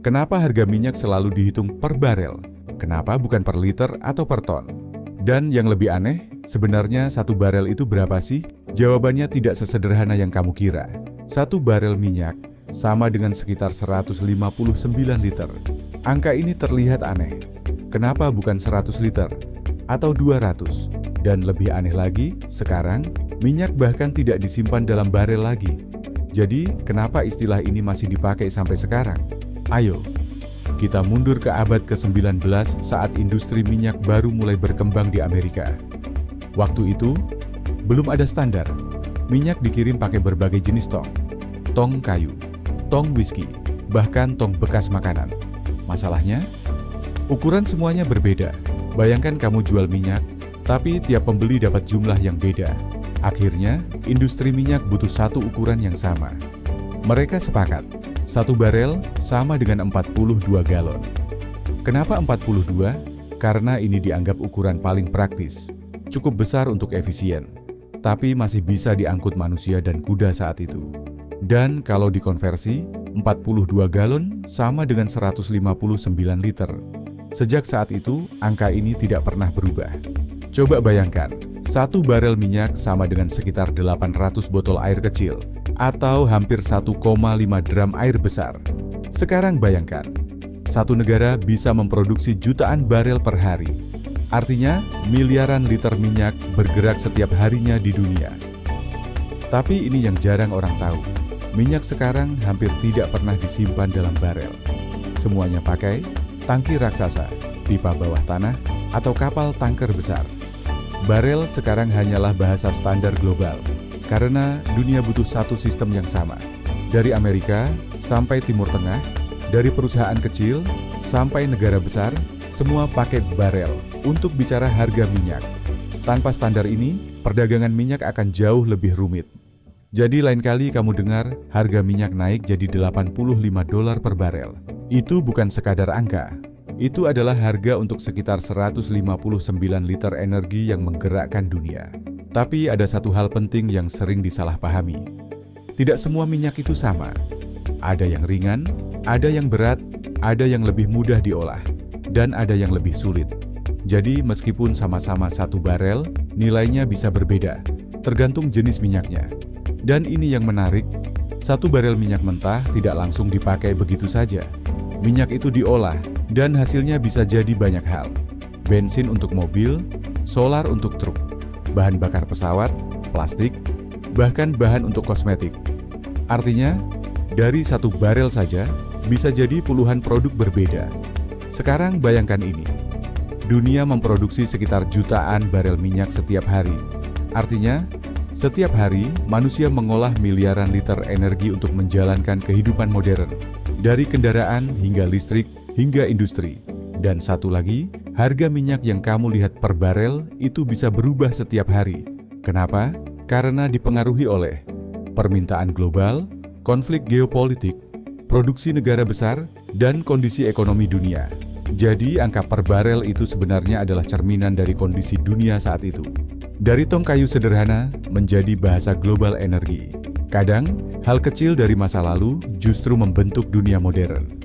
Kenapa harga minyak selalu dihitung per barel? Kenapa bukan per liter atau per ton? Dan yang lebih aneh, sebenarnya satu barel itu berapa sih? Jawabannya tidak sesederhana yang kamu kira. Satu barel minyak sama dengan sekitar 159 liter. Angka ini terlihat aneh. Kenapa bukan 100 liter? Atau 200? Dan lebih aneh lagi, sekarang minyak bahkan tidak disimpan dalam barel lagi. Jadi, kenapa istilah ini masih dipakai sampai sekarang? Ayo, kita mundur ke abad ke-19 saat industri minyak baru mulai berkembang di Amerika. Waktu itu, belum ada standar. Minyak dikirim pakai berbagai jenis tong. Tong kayu, tong whisky, bahkan tong bekas makanan. Masalahnya, ukuran semuanya berbeda. Bayangkan kamu jual minyak, tapi tiap pembeli dapat jumlah yang beda. Akhirnya, industri minyak butuh satu ukuran yang sama. Mereka sepakat, satu barel sama dengan 42 galon. Kenapa 42? Karena ini dianggap ukuran paling praktis. Cukup besar untuk efisien, tapi masih bisa diangkut manusia dan kuda saat itu. Dan kalau dikonversi, 42 galon sama dengan 159 liter. Sejak saat itu, angka ini tidak pernah berubah. Coba bayangkan, satu barel minyak sama dengan sekitar 800 botol air kecil, atau hampir 1,5 dram air besar. Sekarang bayangkan, satu negara bisa memproduksi jutaan barel per hari. Artinya, miliaran liter minyak bergerak setiap harinya di dunia. Tapi ini yang jarang orang tahu. Minyak sekarang hampir tidak pernah disimpan dalam barel. Semuanya pakai tangki raksasa, pipa bawah tanah, atau kapal tanker besar. Barel sekarang hanyalah bahasa standar global, karena dunia butuh satu sistem yang sama. Dari Amerika sampai Timur Tengah, dari perusahaan kecil sampai negara besar, semua pakai barel untuk bicara harga minyak. Tanpa standar ini, perdagangan minyak akan jauh lebih rumit. Jadi lain kali kamu dengar harga minyak naik jadi $85 per barel. Itu bukan sekadar angka. Itu adalah harga untuk sekitar 159 liter energi yang menggerakkan dunia. Tapi ada satu hal penting yang sering disalahpahami. Tidak semua minyak itu sama. Ada yang ringan, ada yang berat, ada yang lebih mudah diolah, dan ada yang lebih sulit. Jadi meskipun sama-sama satu barel, nilainya bisa berbeda, tergantung jenis minyaknya. Dan ini yang menarik, satu barel minyak mentah tidak langsung dipakai begitu saja. Minyak itu diolah, dan hasilnya bisa jadi banyak hal. Bensin untuk mobil, solar untuk truk, bahan bakar pesawat, plastik, bahkan bahan untuk kosmetik. Artinya, dari satu barel saja, bisa jadi puluhan produk berbeda. Sekarang bayangkan ini, dunia memproduksi sekitar jutaan barel minyak setiap hari. Artinya, setiap hari manusia mengolah miliaran liter energi untuk menjalankan kehidupan modern, dari kendaraan hingga listrik hingga industri. Dan satu lagi, harga minyak yang kamu lihat per barel itu bisa berubah setiap hari. Kenapa? Karena dipengaruhi oleh permintaan global, konflik geopolitik, produksi negara besar, dan kondisi ekonomi dunia. Jadi angka per barel itu sebenarnya adalah cerminan dari kondisi dunia saat itu. Dari tong kayu sederhana menjadi bahasa global energi. Kadang, hal kecil dari masa lalu justru membentuk dunia modern.